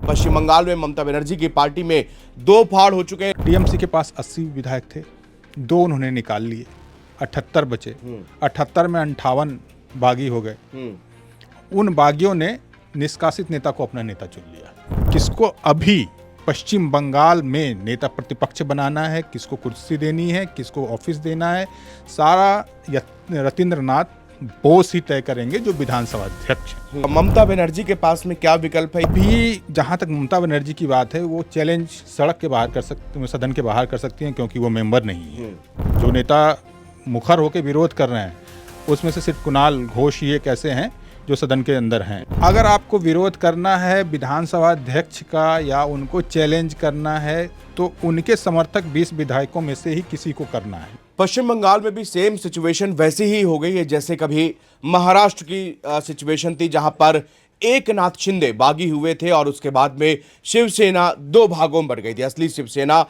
पश्चिम बंगाल में ममता बनर्जी की पार्टी में दो फाड़ हो चुके हैं। टीएमसी के पास 80 विधायक थे, 2 उन्होंने निकाल लिए, 78 बचे। 78 में 58 बागी हो गए। उन बागियों ने निष्कासित नेता को अपना नेता चुन लिया। किसको अभी पश्चिम बंगाल में नेता प्रतिपक्ष बनाना है, किसको कुर्सी देनी है, किसको ऑफिस देना है, सारा रतीन्द्र नाथ बोस ही तय करेंगे, जो विधानसभा अध्यक्ष हैं। ममता बनर्जी के पास में क्या विकल्प है? अभी जहां तक ममता बनर्जी की बात है, वो चैलेंज सड़क के बाहर कर सकते हैं, सदन के बाहर कर सकती हैं, क्योंकि वो मेंबर नहीं है। जो नेता मुखर होकर विरोध कर रहे हैं उसमें से सिर्फ कुणाल घोष ही एक ऐसे हैं जो सदन के अंदर हैं। अगर आपको विरोध करना है विधानसभा अध्यक्ष का या उनको चैलेंज करना है, तो उनके समर्थक 20 विधायकों में से ही किसी को करना है। पश्चिम बंगाल में भी सेम सिचुएशन वैसी ही हो गई है जैसे कभी महाराष्ट्र की सिचुएशन थी, जहां पर एकनाथ शिंदे बागी हुए थे और उसके बाद में शिवसेना दो भागों में बढ़ गई थी। असली शिवसेना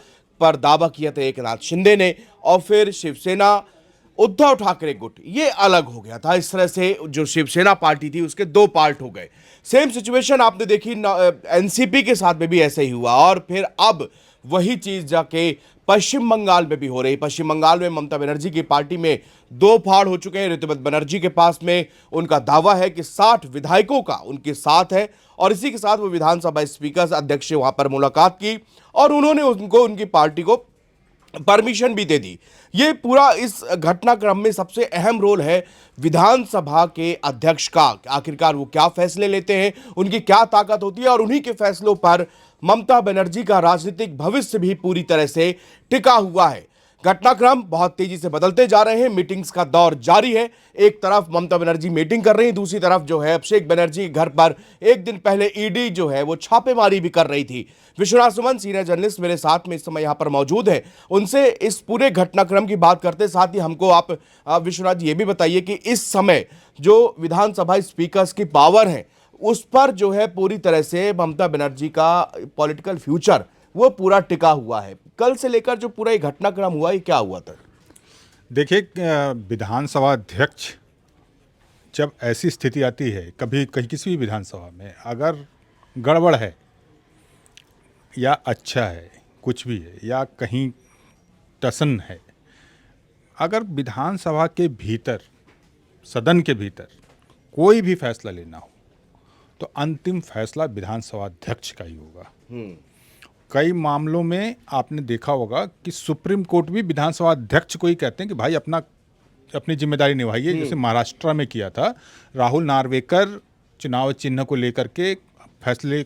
पर दावा किया था एकनाथ शिंदे ने, और फिर शिवसेना उद्धव ठाकरे गुट ये अलग हो गया था। इस तरह से जो शिवसेना पार्टी थी उसके दो पार्ट हो गए। सेम सिचुएशन आपने देखी एनसीपी के साथ में भी ऐसा ही हुआ, और फिर अब वही चीज जाके पश्चिम बंगाल में भी हो रही। पश्चिम बंगाल में ममता बनर्जी की पार्टी में दो फाड़ हो चुके हैं। ऋतुपति बनर्जी के पास में उनका दावा है कि 60 विधायकों का उनके साथ है, और इसी के साथ वो विधानसभा स्पीकर अध्यक्ष से वहां पर मुलाकात की और उन्होंने उनको उनकी पार्टी को परमिशन भी दे दी। ये पूरा इस घटनाक्रम में सबसे अहम रोल है विधानसभा के अध्यक्ष का। आखिरकार वो क्या फैसले लेते हैं, उनकी क्या ताकत होती है, और उन्हीं के फैसलों पर ममता बनर्जी का राजनीतिक भविष्य भी पूरी तरह से टिका हुआ है। घटनाक्रम बहुत तेजी से बदलते जा रहे हैं। मीटिंग्स का दौर जारी है। एक तरफ ममता बनर्जी मीटिंग कर रही है, दूसरी तरफ जो है अभिषेक बनर्जी के घर पर एक दिन पहले ईडी जो है वो छापेमारी भी कर रही थी। विश्वनाथ सुमन सीनियर जर्नलिस्ट मेरे साथ में इस समय यहां पर मौजूद है, उनसे इस पूरे घटनाक्रम की बात करते। साथ ही हमको आप विश्वनाथ जी ये भी बताइए कि इस समय जो विधानसभा स्पीकर की पावर है उस पर जो है पूरी तरह से ममता बनर्जी का पॉलिटिकल फ्यूचर वो पूरा टिका हुआ है। कल से लेकर जो पूरा ये घटनाक्रम हुआ, ये क्या हुआ था? देखिए, विधानसभा अध्यक्ष जब ऐसी स्थिति आती है, कभी कहीं किसी भी विधानसभा में अगर गड़बड़ है या अच्छा है, कुछ भी है, या कहीं टसन है, अगर विधानसभा के भीतर, सदन के भीतर कोई भी फैसला लेना हो तो अंतिम फैसला विधानसभा अध्यक्ष का ही होगा। कई मामलों में आपने देखा होगा कि सुप्रीम कोर्ट भी विधानसभा अध्यक्ष को ही कहते हैं कि भाई अपनी जिम्मेदारी निभाइए। जैसे महाराष्ट्र में किया था, राहुल नार्वेकर चुनाव चिन्ह को लेकर के फैसले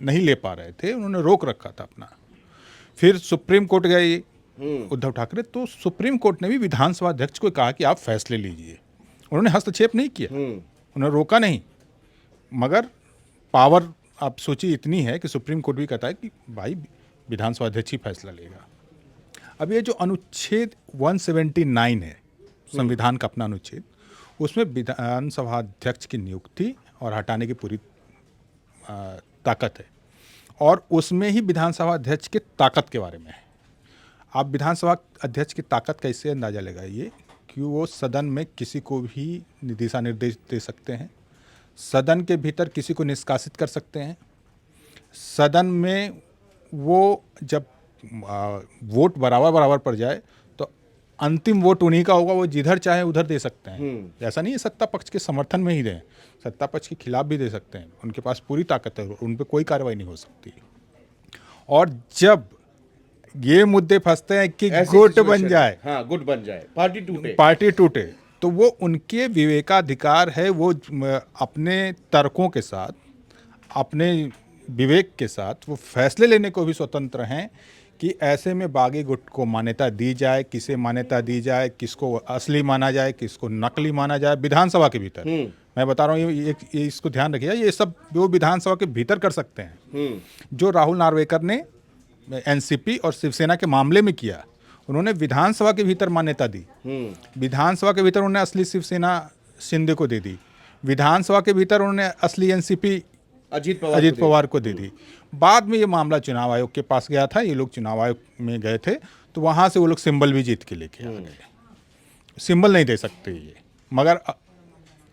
नहीं ले पा रहे थे, उन्होंने रोक रखा था अपना। फिर सुप्रीम कोर्ट गए उद्धव ठाकरे, तो सुप्रीम कोर्ट ने भी विधानसभा अध्यक्ष को कहा कि आप फैसले लीजिए। उन्होंने हस्तक्षेप नहीं किया, उन्होंने रोका नहीं, मगर पावर आप सोचिए इतनी है कि सुप्रीम कोर्ट भी कहता है कि भाई विधानसभा अध्यक्ष ही फैसला लेगा। अब ये जो अनुच्छेद 179 है, संविधान का अपना अनुच्छेद, उसमें विधानसभा अध्यक्ष की नियुक्ति और हटाने की पूरी ताकत है, और उसमें ही विधानसभा अध्यक्ष की ताकत के बारे में है। आप विधानसभा अध्यक्ष की ताकत कैसे अंदाजा लगाइए कि वो सदन में किसी को भी दिशा निर्देश दे सकते हैं, सदन के भीतर किसी को निष्कासित कर सकते हैं, सदन में वो जब वोट बराबर पड़ जाए तो अंतिम वोट उन्हीं का होगा, वो जिधर चाहे उधर दे सकते हैं। ऐसा नहीं है सत्ता पक्ष के समर्थन में ही दें, सत्ता पक्ष के खिलाफ भी दे सकते हैं, उनके पास पूरी ताकत है, उन पर कोई कार्रवाई नहीं हो सकती। और जब ये मुद्दे फंसते हैं कि गुट बन जाए, हाँ, गुट बन जाए, पार्टी टूटे, तो वो उनके विवेकाधिकार है, वो अपने तर्कों के साथ, अपने विवेक के साथ वो फैसले लेने को भी स्वतंत्र हैं कि ऐसे में बागी गुट को मान्यता दी जाए, किसे मान्यता दी जाए, किसको असली माना जाए, किसको नकली माना जाए, विधानसभा के भीतर। मैं बता रहा हूँ, ये इसको ध्यान रखिए, ये सब वो विधानसभा के भीतर कर सकते हैं। जो राहुल नार्वेकर ने एनसीपी और शिवसेना के मामले में किया, उन्होंने विधानसभा के भीतर मान्यता दी, विधानसभा के भीतर उन्होंने असली शिवसेना शिंदे को दे दी, विधानसभा के भीतर उन्होंने असली एनसीपी अजीत पवार को दे दी। बाद में ये मामला चुनाव आयोग के पास गया था, ये लोग चुनाव आयोग में गए थे, तो वहाँ से वो लोग सिंबल भी जीत के लेके आ गए। सिंबल नहीं दे सकते ये, मगर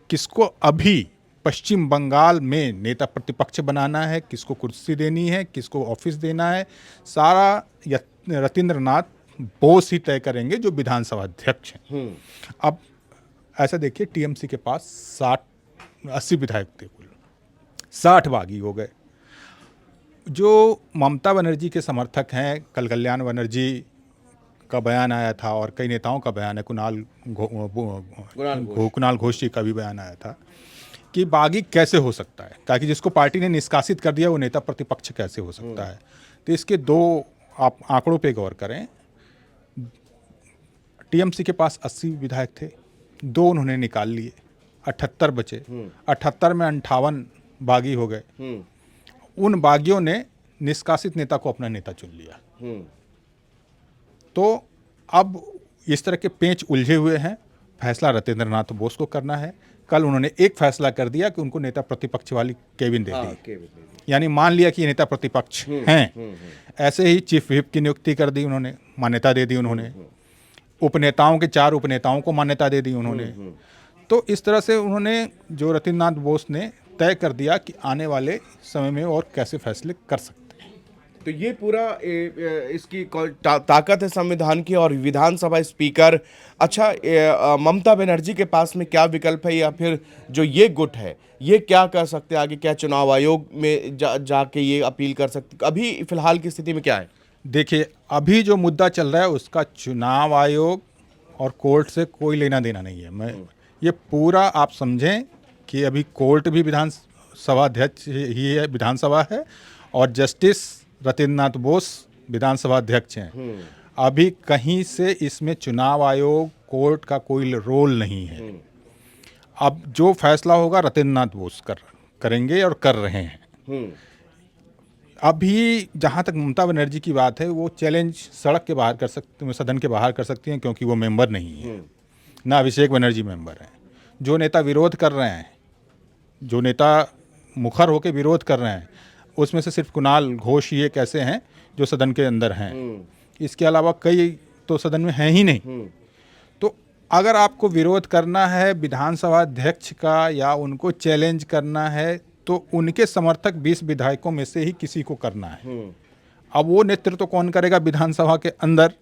किसको अभी पश्चिम बंगाल में नेता प्रतिपक्ष बनाना है, किसको कुर्सी देनी है, किसको ऑफिस देना है, सारा रतीन्द्रनाथ बोस ही तय करेंगे, जो विधानसभा अध्यक्ष हैं। अब ऐसा देखिए, टीएमसी के पास 80 विधायक थे, कुल 60 बागी हो गए। जो ममता बनर्जी के समर्थक हैं, कल्याण बनर्जी का बयान आया था और कई नेताओं का बयान है, कुणाल घोष जी का भी बयान आया था कि बागी कैसे हो सकता है, ताकि जिसको पार्टी ने निष्कासित कर दिया वो नेता प्रतिपक्ष कैसे हो सकता है। तो इसके दो आप आंकड़ों पे गौर करें। टीएमसी के पास 80 विधायक थे, 2 उन्होंने निकाल लिए, 78 बचे। 78 में 58 बागी हो गए। उन बागियों ने निष्कासित नेता को अपना नेता चुन लिया। तो अब इस तरह के पेंच उलझे हुए हैं। फैसला रतीन्द्रनाथ बोस को करना है। कल उन्होंने एक फैसला कर दिया कि उनको नेता प्रतिपक्ष वाली केबिन दे दी, यानी मान लिया कि ये नेता प्रतिपक्ष हैं। ऐसे ही चीफ व्हिप की नियुक्ति कर दी उन्होंने, मान्यता दे दी उन्होंने। उपनेताओं के 4 उपनेताओं को मान्यता दे दी उन्होंने। तो इस तरह से उन्होंने, जो रतीन्द्रनाथ बोस ने तय कर दिया कि आने वाले समय में और कैसे फैसले कर सकते हैं। तो ये पूरा इसकी ताकत है संविधान की। और विधानसभा स्पीकर, अच्छा ममता बनर्जी के पास में क्या विकल्प है, या फिर जो ये गुट है ये क्या कर सकते हैं आगे? क्या चुनाव आयोग में जाके ये अपील कर सकते? अभी फिलहाल की स्थिति में क्या है? देखिए, अभी जो मुद्दा चल रहा है उसका चुनाव आयोग और कोर्ट से कोई लेना देना नहीं है। ये पूरा आप समझें कि अभी कोर्ट भी विधानसभा अध्यक्ष ही है, विधानसभा है, और जस्टिस रतीन्द्रनाथ बोस विधानसभा अध्यक्ष हैं। अभी कहीं से इसमें चुनाव आयोग, कोर्ट का कोई रोल नहीं है। अब जो फैसला होगा रतीन्द्रनाथ बोस करेंगे और कर रहे हैं। अभी जहाँ तक ममता बनर्जी की बात है, वो चैलेंज सड़क के बाहर कर सकते हैं, सदन के बाहर कर सकती हैं, क्योंकि वो मेंबर नहीं है, ना अभिषेक बनर्जी मेंबर हैं। जो नेता विरोध कर रहे हैं, जो नेता मुखर होकर विरोध कर रहे हैं, उसमें से सिर्फ कुणाल घोष ही एक ऐसे हैं जो सदन के अंदर हैं। इसके अलावा कई तो सदन में हैं ही नहीं। तो अगर आपको विरोध करना है विधानसभा अध्यक्ष का, या उनको चैलेंज करना है, तो उनके समर्थक 20 विधायकों में से ही किसी को करना है। अब वो नेतृत्व कौन करेगा विधानसभा के अंदर,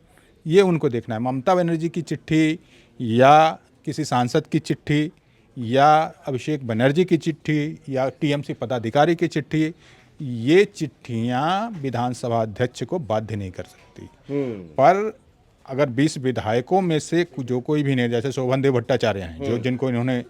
ये उनको देखना है। ममता बनर्जी की चिट्ठी, या किसी सांसद की चिट्ठी, या अभिषेक बनर्जी की चिट्ठी, या टीएमसी पदाधिकारी की चिट्ठी, ये चिट्ठियां विधानसभा अध्यक्ष को बाध्य नहीं कर सकती। पर अगर 20 विधायकों में से जो कोई भी नहीं, जैसे शोभनदेव भट्टाचार्य हैं, जिनको इन्होंने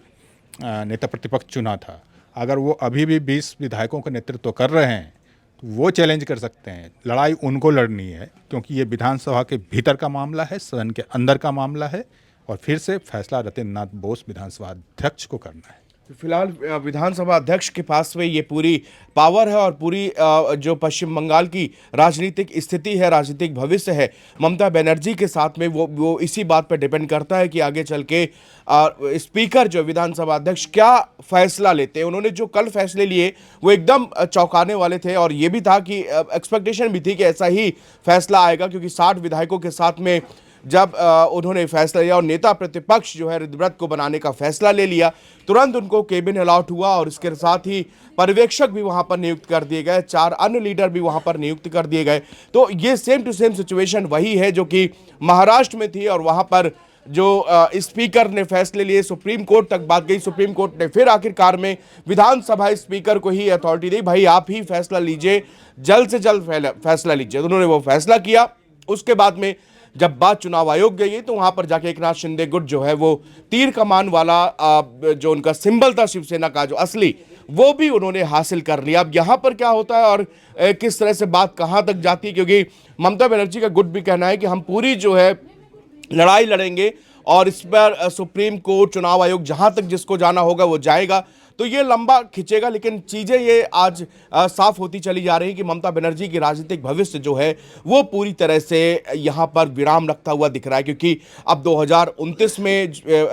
नेता प्रतिपक्ष चुना था, अगर वो अभी भी 20 विधायकों का नेतृत्व कर रहे हैं, तो वो चैलेंज कर सकते हैं। लड़ाई उनको लड़नी है, क्योंकि ये विधानसभा के भीतर का मामला है, सदन के अंदर का मामला है, और फिर से फैसला रतीन्द्रनाथ बोस विधानसभा अध्यक्ष को करना है। फिलहाल विधानसभा अध्यक्ष के पास में ये पूरी पावर है, और पूरी जो पश्चिम बंगाल की राजनीतिक स्थिति है, राजनीतिक भविष्य है, ममता बनर्जी के साथ में वो इसी बात पर डिपेंड करता है कि आगे चल के स्पीकर जो विधानसभा अध्यक्ष क्या फैसला लेते हैं। उन्होंने जो कल फैसले लिए वो एकदम चौंकाने वाले थे, और ये भी था कि एक्सपेक्टेशन भी थी कि ऐसा ही फैसला आएगा, क्योंकि 60 विधायकों के साथ में जब उन्होंने फैसला लिया और नेता प्रतिपक्ष जो है रिद्रव्रत को बनाने का फैसला ले लिया, तुरंत उनको केबिन अलॉट हुआ, और इसके साथ ही पर्यवेक्षक भी वहां पर नियुक्त कर दिए गए, 4 अन्य लीडर भी वहां पर नियुक्त कर दिए गए। तो ये सेम टू सेम सिचुएशन वही है जो कि महाराष्ट्र में थी, और वहां पर जो स्पीकर ने फैसले लिए, सुप्रीम कोर्ट तक बात गई। सुप्रीम कोर्ट ने फिर आखिरकार में विधानसभा स्पीकर को ही अथॉरिटी दी, भाई आप ही फैसला लीजिए, जल्द से जल्द फैसला लीजिए। तो उन्होंने वो फैसला किया। उसके बाद में जब बात चुनाव आयोग गई, तो वहां पर जाके एकनाथ शिंदे गुट जो है, वो तीर कमान वाला जो उनका सिंबल था शिवसेना का जो असली, वो भी उन्होंने हासिल कर लिया। अब यहाँ पर क्या होता है और किस तरह से बात कहाँ तक जाती है, क्योंकि ममता बनर्जी का गुट भी कहना है कि हम पूरी जो है लड़ाई लड़ेंगे, और इस पर सुप्रीम कोर्ट, चुनाव आयोग, जहां तक जिसको जाना होगा वो जाएगा। तो ये लंबा खिंचेगा, लेकिन चीज़ें ये आज साफ होती चली जा रही है कि ममता बनर्जी की राजनीतिक भविष्य जो है वो पूरी तरह से यहाँ पर विराम रखता हुआ दिख रहा है, क्योंकि अब 2029 में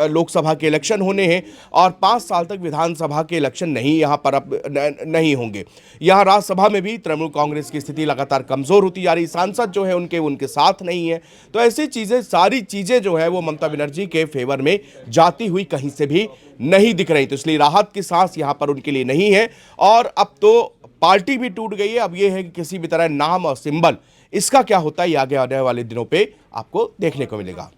लोकसभा के इलेक्शन होने हैं, और 5 साल तक विधानसभा के इलेक्शन नहीं यहाँ पर अब नहीं होंगे। यहाँ राज्यसभा में भी तृणमूल कांग्रेस की स्थिति लगातार कमज़ोर होती जा रही, सांसद जो है उनके साथ नहीं है। तो ऐसी चीज़ें, सारी चीज़ें जो है वो ममता बनर्जी के फेवर में जाती हुई कहीं से भी नहीं दिख रही। तो इसलिए राहत की सांस यहां पर उनके लिए नहीं है। और अब तो पार्टी भी टूट गई है। अब यह है कि किसी भी तरह नाम और सिंबल इसका क्या होता है, ये आगे आने वाले दिनों पे आपको देखने को मिलेगा।